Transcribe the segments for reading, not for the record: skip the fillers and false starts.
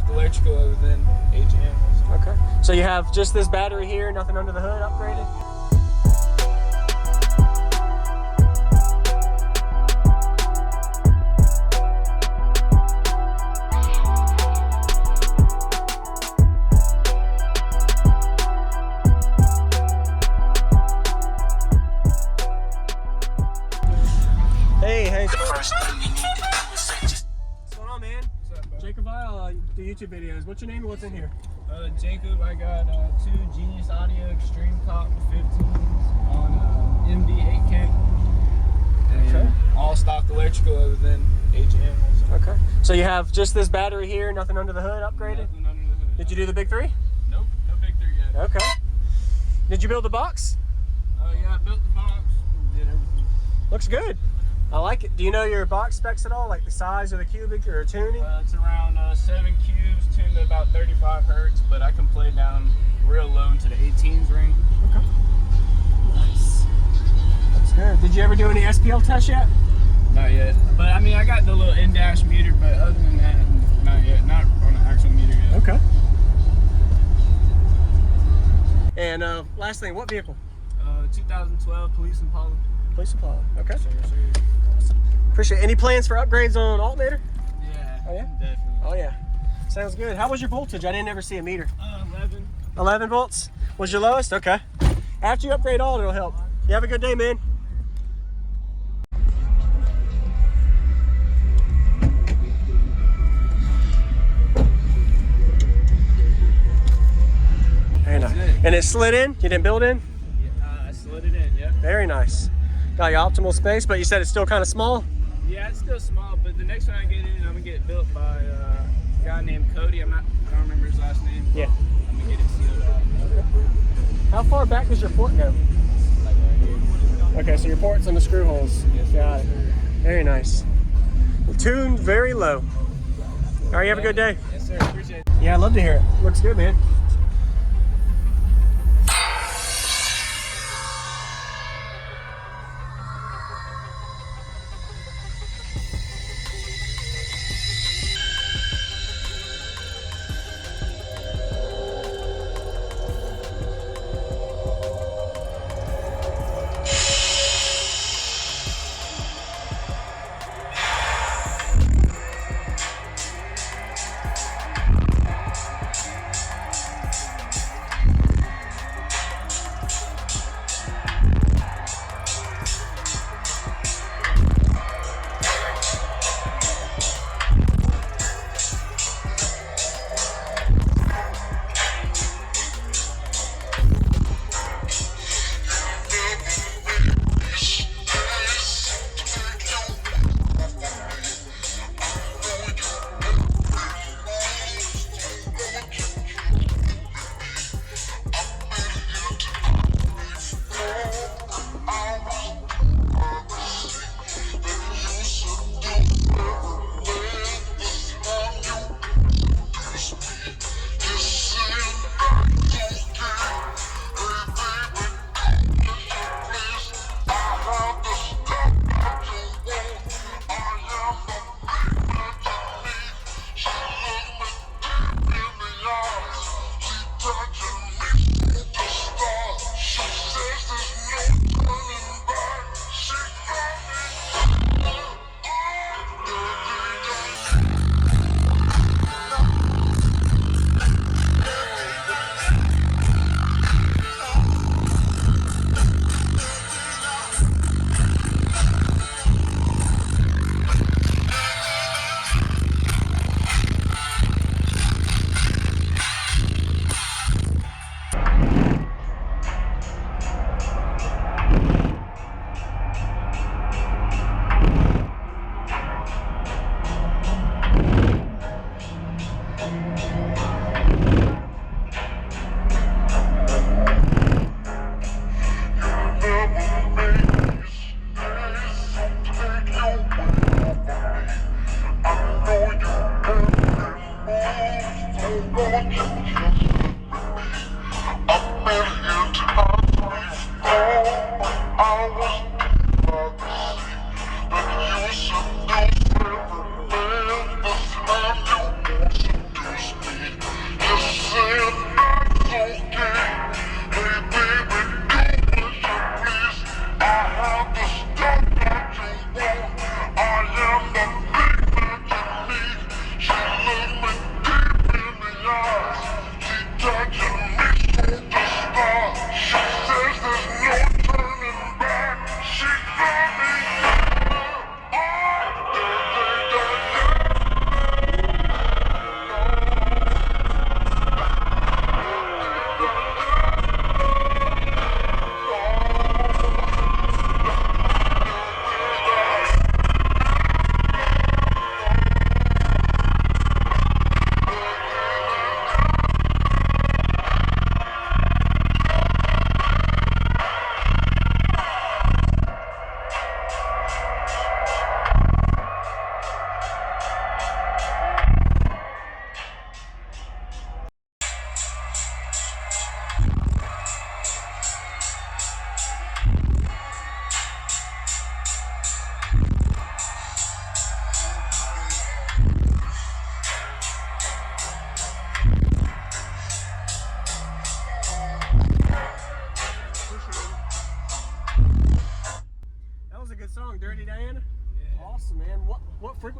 stock electrical other than AGM. Okay. So you have just this battery here, nothing under the hood upgraded? Hey. What's going on, man? What's up, bro? JacobViral, do YouTube videos. What's your name and what's in here? Jacob, I got two Genius Audio Extreme Cop 15s on MD8K. And Okay. all stock electrical other than AGM. Okay. So you have just this battery here, nothing under the hood upgraded? Nothing under the hood. Did you do the big three? Nope, no big three yet. Okay. Did you build the box? Yeah, I built the box and did everything. Looks good. I like it. Do you know your box specs at all? Like the size of the cubic or tuning? It's around 7 cubes, tuned to about 35 hertz, but I can play down real low into the 18s range. Okay. Nice. That's good. Did you ever do any SPL tests yet? Not yet. But I mean, I got the little in-dash meter, but other than that, not yet. Not on an actual meter yet. Okay. And last thing, what vehicle? 2012 Police Impala. Police Impala. Okay. Sir. Appreciate it. Any plans for upgrades on alternator? Yeah. Oh, yeah? Definitely. Oh, yeah. Sounds good. How was your voltage? I didn't ever see a meter. 11. 11 volts was your lowest? Okay. After you upgrade all, it'll help. You have a good day, man. Very nice. And it slid in? You didn't build in? Yeah, I slid it in, yeah. Very nice. Got your optimal space, but you said it's still kind of small? Yeah, it's still small, but the next one I get in, I'm gonna get it built by a guy named Cody. I don't remember his last name. Yeah. I'm gonna get it sealed out. How far back does your port go? Like right here. Okay, so your port's on the screw holes. Yes, Got it. Very nice. Tuned very low. All right, you have a good day. Yes, sir. Appreciate it. Yeah, I'd love to hear it. Looks good, man.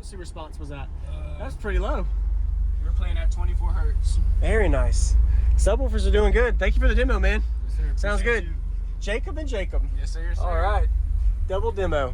frequency response was that? That's pretty low. We're playing at 24 hertz. Very nice. Subwoofers are doing good. Thank you for the demo, man. Yes, sir. Sounds Appreciate good. you. Jacob and Jacob. Yes, sir. Yes, sir. All right. Double demo.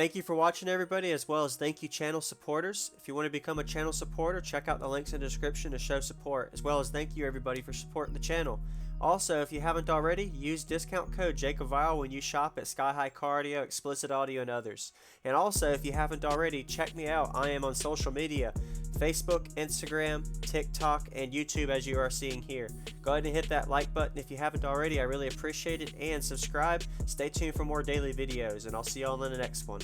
Thank you for watching, everybody, as well as thank you channel supporters. If you want to become a channel supporter, check out the links in the description to show support, as well as thank you everybody for supporting the channel. Also, if you haven't already, use discount code JacobViral when you shop at Sky High Cardio, Explicit Audio, and others. And also, if you haven't already, check me out. I am on social media, Facebook, Instagram, TikTok, and YouTube, as you are seeing here. Go ahead and hit that like button if you haven't already. I really appreciate it. And subscribe. Stay tuned for more daily videos, and I'll see you all in the next one.